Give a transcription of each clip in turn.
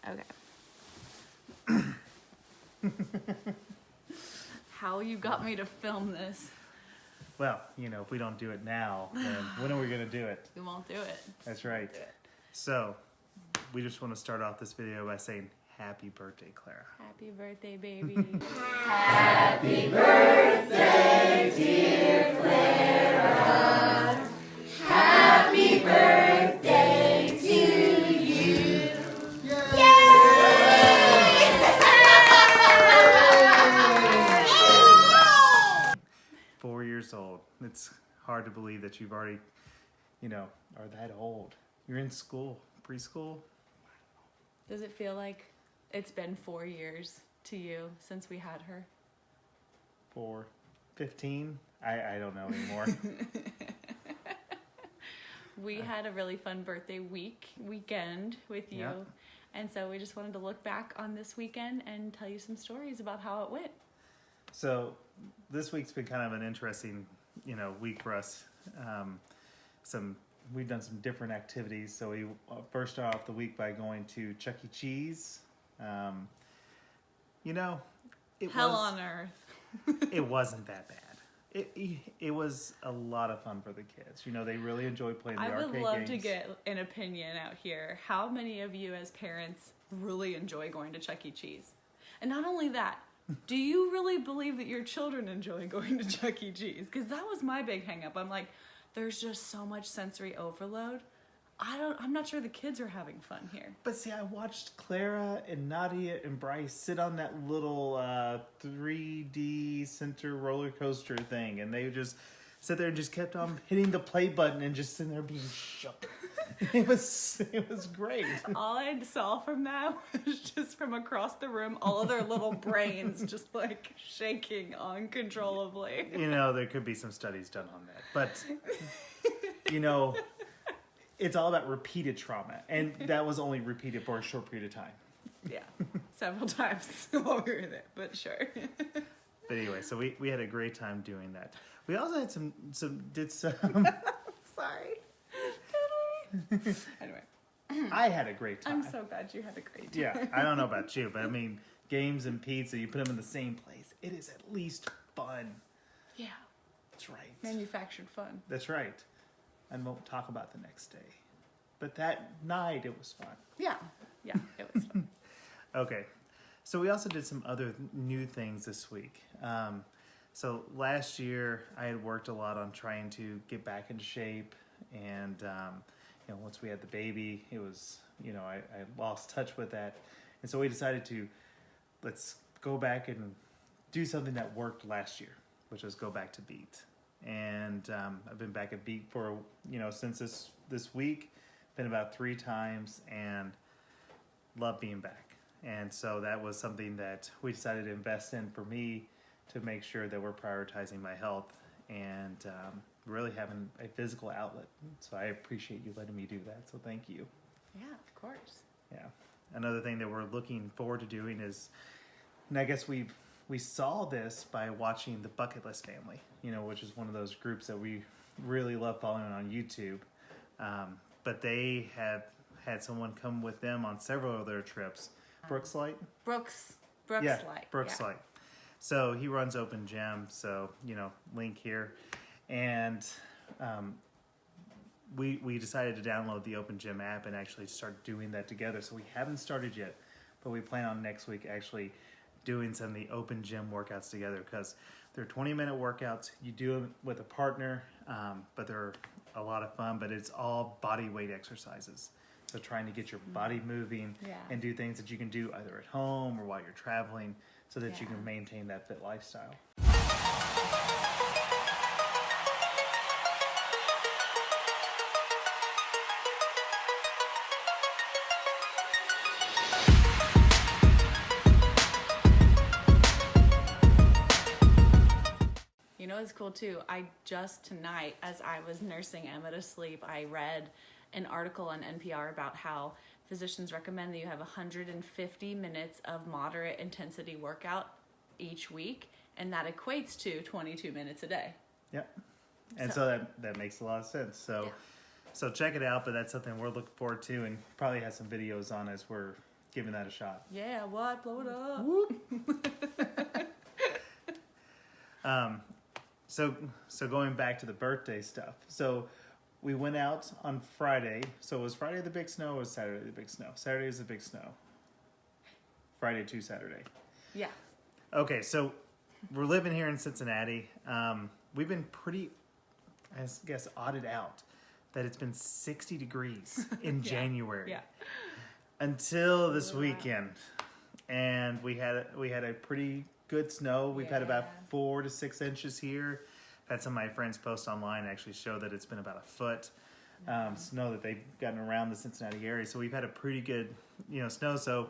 Okay. How you got me to film this? Well, you know, if we don't do it now, then when are we going to do it? We won't do it. That's right. So, we just want to start off this video by saying happy birthday, Clara. Happy birthday, baby. Happy birthday, dear Clara. Happy birthday to you. Yay! 4 years old. It's hard to believe that you've already, you know, are that old. You're in school, preschool. Does it feel like it's been 4 years to you since we had her? 4, 15? I don't know anymore. We had a really fun birthday weekend with you. Yeah. And so we just wanted to look back on this weekend and tell you some stories about how it went. So this week's been kind of an interesting, you know, week for us. We've done some different activities. So we first started off the week by going to Chuck E. Cheese. You know, Hell on earth. It wasn't that bad. It was a lot of fun for the kids. You know, they really enjoyed playing the arcade games. I would love to get an opinion out here. How many of you as parents really enjoy going to Chuck E. Cheese? And not only that, do you really believe that your children enjoy going to Chuck E. Cheese? Because that was my big hang up. I'm like, there's just so much sensory overload. I'm not sure the kids are having fun here. But see, I watched Clara and Nadia and Bryce sit on that little 3D center roller coaster thing, and they just sit there and just kept on hitting the play button and just sitting there being shook. It was great. All I saw from that was just from across the room, all of their little brains just like shaking uncontrollably. You know, there could be some studies done on that, but you know, it's all about repeated trauma, and that was only repeated for a short period of time. Yeah, several times while we were there, but sure. But anyway, so we had a great time doing that. We also had some. Sorry. Anyway. I had a great time. I'm so glad you had a great time. Yeah, I don't know about you, but I mean, games and pizza, you put them in the same place. It is at least fun. Yeah. That's right. Manufactured fun. That's right. I won't talk about the next day. But that night, it was fun. Yeah. Yeah, it was fun. Okay. So we also did some other new things this week. So last year, I had worked a lot on trying to get back into shape. And, you know, once we had the baby, it was, you know, I lost touch with that. And so we decided let's go back and do something that worked last year, which was go back to Beat. And I've been back at Beat for, you know, since this week. Been about 3 times and love being back. And so that was something that we decided to invest in for me to make sure that we're prioritizing my health and really having a physical outlet. So I appreciate you letting me do that. So thank you. Yeah, of course. Yeah. Another thing that we're looking forward to doing is, and I guess we saw this by watching the Bucket List Family, you know, which is one of those groups that we really love following on YouTube. But they have had someone come with them on several of their trips. Brooks Light? Brooks Yeah, Light. Brooks Light. So he runs Open Gym, so, you know, link here. And we decided to download the Open Gym app and actually start doing that together. So we haven't started yet, but we plan on next week actually doing some of the Open Gym workouts together because they're 20-minute workouts. You do them with a partner, but they're a lot of fun, but it's all body weight exercises. So trying to get your body moving and do things that you can do either at home or while you're traveling so that you can maintain that fit lifestyle. You know what's cool too? I just tonight, as I was nursing Emma to sleep, I read an article on NPR about how physicians recommend that you have 150 minutes of moderate intensity workout each week, and that equates to 22 minutes a day. Yep. And so that makes a lot of sense. So check it out, but that's something we're looking forward to and probably have some videos on as we're, giving that a shot. Yeah, what? Blow it up. Whoop. So going back to the birthday stuff. So we went out on Friday. So was Friday the big snow or was Saturday the big snow? Saturday is the big snow. Friday to Saturday. Yeah. Okay, so we're living here in Cincinnati. We've been pretty, I guess, odded out that it's been 60 degrees in January. Yeah. Until this weekend. And we had a pretty good snow. We've had about 4 to 6 inches here. I've had some of my friends post online actually show that it's been about a foot snow that they've gotten around the Cincinnati area. So we've had a pretty good, snow. So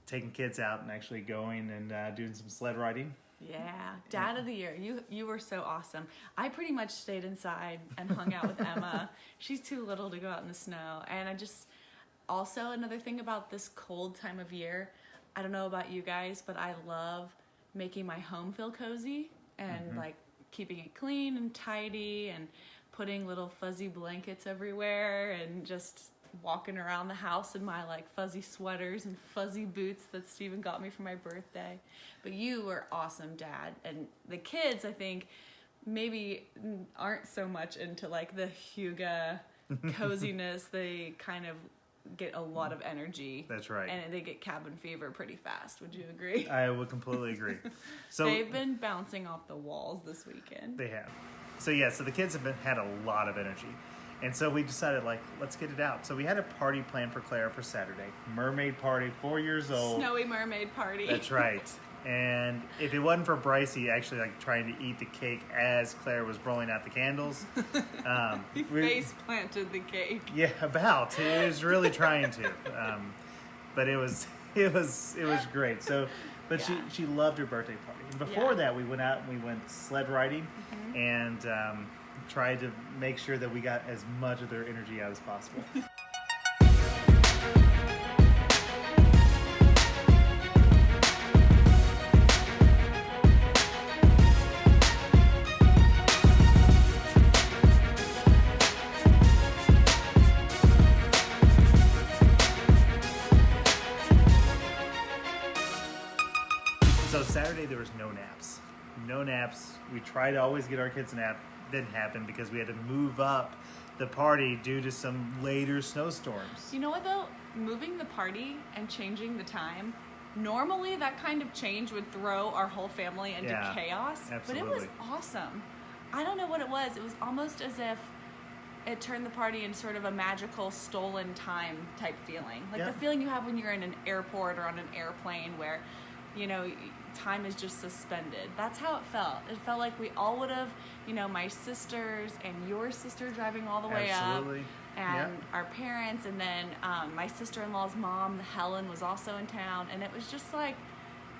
taking kids out and actually going and doing some sled riding. Yeah, Dad of the Year. You were so awesome. I pretty much stayed inside and hung out with Emma. She's too little to go out in the snow. And also another thing about this cold time of year, I don't know about you guys, but I love making my home feel cozy and like keeping it clean and tidy and putting little fuzzy blankets everywhere and just walking around the house in my like fuzzy sweaters and fuzzy boots that Steven got me for my birthday. But you were awesome, Dad. And the kids, I think, maybe aren't so much into like the hygge coziness. They kind of get a lot of energy. That's right. And they get cabin fever pretty fast. Would you agree? I would completely agree. So they've been bouncing off the walls this weekend. They have. So the kids have had a lot of energy. And so we decided, let's get it out. So we had a party planned for Clara for Saturday. Mermaid party, 4 years old. Snowy mermaid party. That's right. And if it wasn't for Brycey actually trying to eat the cake as Claire was rolling out the candles. He face planted the cake. Yeah, about. It was really trying to. But it was great. So, but she loved her birthday party. And before that, we went out and we went sled riding and tried to make sure that we got as much of their energy out as possible. So Saturday there was no naps. No naps. We tried to always get our kids a nap. Didn't happen because we had to move up the party due to some later snowstorms. You know what though? Moving the party and changing the time, normally that kind of change would throw our whole family into chaos. Absolutely. But it was awesome. I don't know what it was. It was almost as if it turned the party into sort of a magical stolen time type feeling. Like the feeling you have when you're in an airport or on an airplane where, time is just suspended. That's how it felt. It felt like we all would have, my sisters and your sister driving all the way up. And our parents, and then my sister-in-law's mom, Helen, was also in town. And it was just like,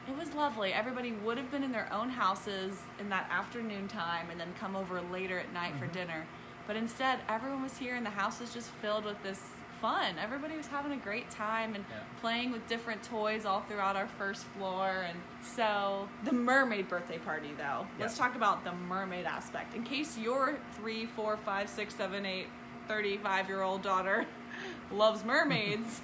it was lovely. Everybody would have been in their own houses in that afternoon time and then come over later at night for dinner. But instead, everyone was here and the house was just filled with this fun. Everybody was having a great time and playing with different toys all throughout our first floor. And so the mermaid birthday party though, let's talk about the mermaid aspect. In case your 3, 4, 5, 6, 7, 8, 35-year-old daughter loves mermaids,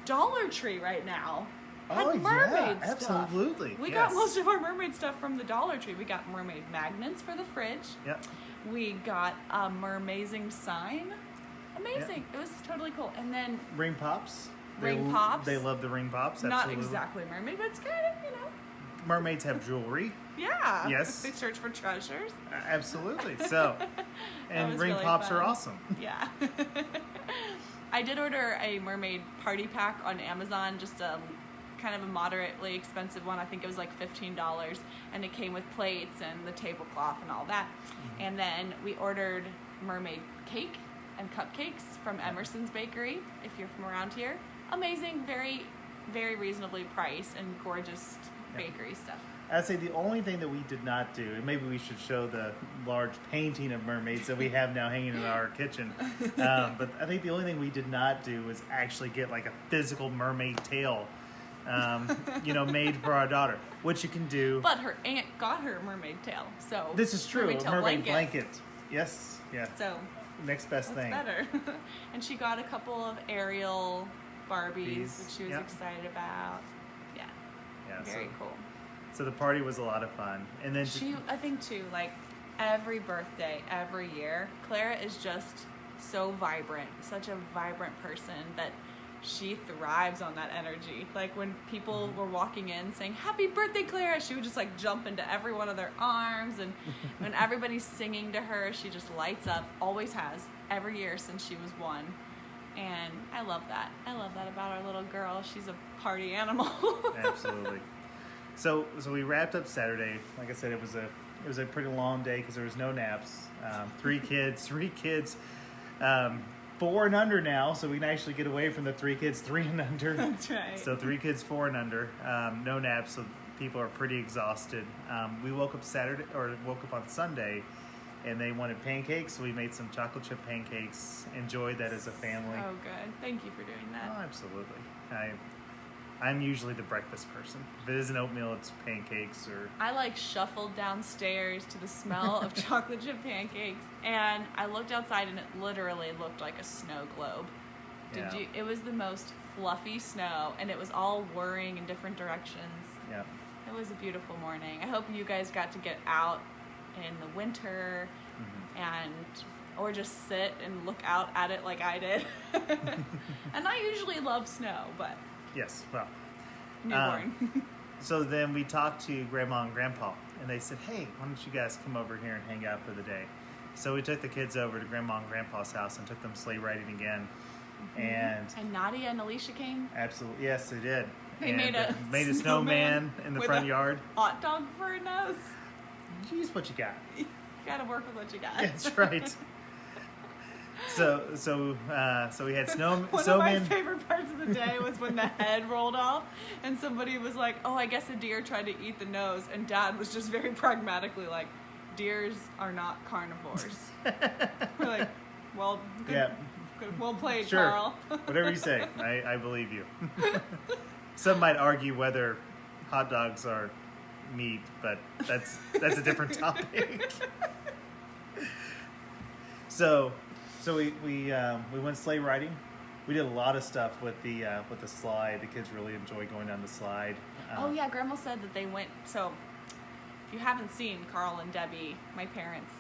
Dollar Tree right now had mermaid stuff. Absolutely. We got most of our mermaid stuff from the Dollar Tree. We got mermaid magnets for the fridge. We got a mermazing sign. Amazing. It was totally cool. And then ring pops. Pops. They love the ring pops. Absolutely. Not exactly mermaid, but it's kind of, Mermaids have jewelry. Yeah. Yes. They search for treasures. Absolutely. So, and ring really pops fun. are awesome. Yeah. I did order a mermaid party pack on Amazon, just a kind of a moderately expensive one. I think it was like $15, and it came with plates and the tablecloth and all that. And then we ordered mermaid cake and cupcakes from Emerson's Bakery, if you're from around here. Amazing, very, very reasonably priced and gorgeous bakery stuff. I'd say the only thing that we did not do, and maybe we should show the large painting of mermaids that we have now hanging in our kitchen, but I think the only thing we did not do was actually get like a physical mermaid tail, made for our daughter, which you can do. But her aunt got her a mermaid tail, so this is true. Mermaid A mermaid blanket. Yes. Yeah. So next best thing. better. And she got a couple of Ariel Barbies, which she was Yep. excited about. Yeah, Yeah, very cool. So the party was a lot of fun. And then I think too, like every birthday, every year, Clara is just so vibrant, such a vibrant person that she thrives on that energy. Like when people were walking in saying, "Happy birthday, Clara," she would just like jump into every one of their arms. And when everybody's singing to her, she just lights up, always has, every year since she was 1. And I love that. I love that about our little girl. She's a party animal. Absolutely. So we wrapped up Saturday. Like I said, it was a pretty long day because there was no naps. 3 kids, 4 and under now, so we can actually get away from the 3 kids 3 and under. That's right. So 3 kids 4 and under, no naps, so people are pretty exhausted. We woke up on Sunday, and they wanted pancakes, so we made some chocolate chip pancakes. Enjoyed that as a family. Oh, good. Thank you for doing that. Oh, absolutely. I'm usually the breakfast person. If it isn't oatmeal, it's pancakes or. I like shuffled downstairs to the smell of chocolate chip pancakes, and I looked outside and it literally looked like a snow globe. Yeah. It was the most fluffy snow, and it was all whirring in different directions. Yeah. It was a beautiful morning. I hope you guys got to get out in the winter or just sit and look out at it like I did. And I usually love snow, but Yes. Well. newborn. So then we talked to Grandma and Grandpa, and they said, "Hey, why don't you guys come over here and hang out for the day?" So we took the kids over to Grandma and Grandpa's house and took them sleigh riding again. And Nadia and Alicia came. absolutely, yes, they did. They And, made a snowman in the with front a yard. hot dog for a nose. Use what you got. You gotta work with what you got. That's right. So we had One of my snowman. favorite parts of the day was when the head rolled off and somebody was like, "Oh, I guess a deer tried to eat the nose," and Dad was just very pragmatically like, "Deers are not carnivores." We're like, "Well, good, Yeah. good, well played, Sure. Carl." Whatever you say, I believe you. Some might argue whether hot dogs are meat, but that's a different topic. So we went sleigh riding. We did a lot of stuff with the slide. The kids really enjoy going down the slide. Oh yeah, Grandma said that they went. So if you haven't seen Carl and Debbie, my parents'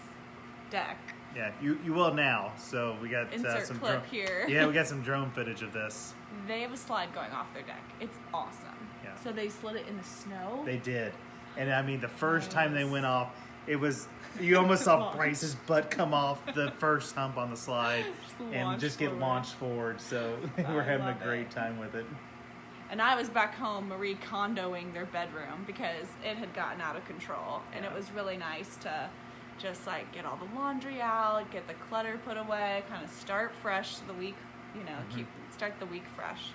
deck, Yeah, you will now. So we got insert some clip here. Yeah, we got some drone footage of this. They have a slide going off their deck. It's awesome. Yeah. So they slid it in the snow. They did, and I mean the first time they Nice. went off, it was you almost saw Bryce's butt come off the first hump on the slide and Launch just get forward. launched forward. So I we're having a love great it. time with it. And I was back home Marie Kondoing their bedroom because it had gotten out of control. And it Yeah. was really nice to just like get all the laundry out, get the clutter put away, kind of start fresh the week, start the week fresh.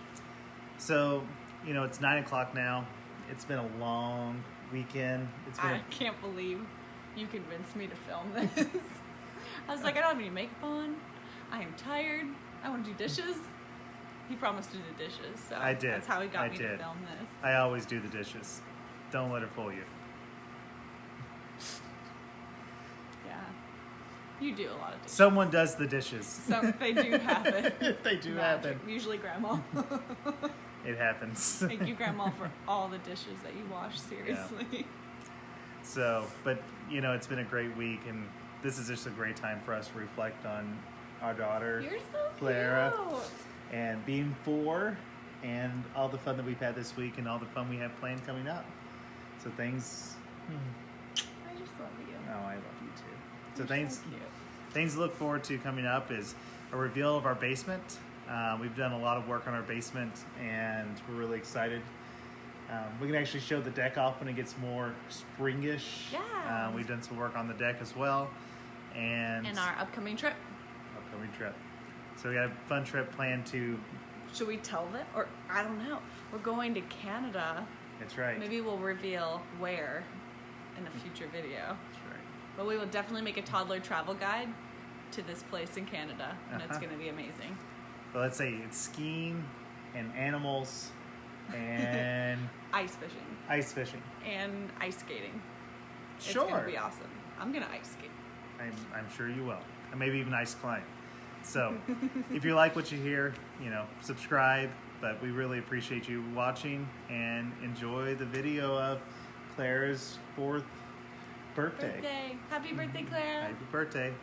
So it's 9:00 now. It's been a long weekend. It's been I can't believe you convinced me to film this. I was like, I don't have any makeup on. I am tired. I want to do dishes. He promised to do dishes, so I did. that's how he got I me did. to film this. I always do the dishes. Don't let her fool you. Yeah. You do a lot of dishes. Someone does the dishes. So they do happen. They do Magic. happen. Usually Grandma. It happens. Thank you, Grandma, for all the dishes that you wash, seriously. So, but it's been a great week, and this is just a great time for us to reflect on our daughter You're so Clara. cute. And being 4, and all the fun that we've had this week, and all the fun we have planned coming up. So things. I just love you. Oh, I love you too. So You're things. so cute. Things to look forward to coming up is a reveal of our basement. We've done a lot of work on our basement, and we're really excited. We can actually show the deck off when it gets more springish. Yeah. We've done some work on the deck as well, and our upcoming trip. upcoming trip. So we got a fun trip planned to. Should we tell them? Or I don't know. We're going to Canada. That's right. Maybe we'll reveal where in a future video. That's right. But we will definitely make a toddler travel guide to this place in Canada, and it's going to be amazing. But let's say it's skiing and animals and Ice fishing ice fishing. and ice skating. It's Sure. going to be awesome. I'm going to ice skate. I'm sure you will. And maybe even ice climb. So if you like what you hear, subscribe, But we really appreciate you watching and enjoy the video of Clara's 4th birthday. Happy birthday, Clara. Happy birthday.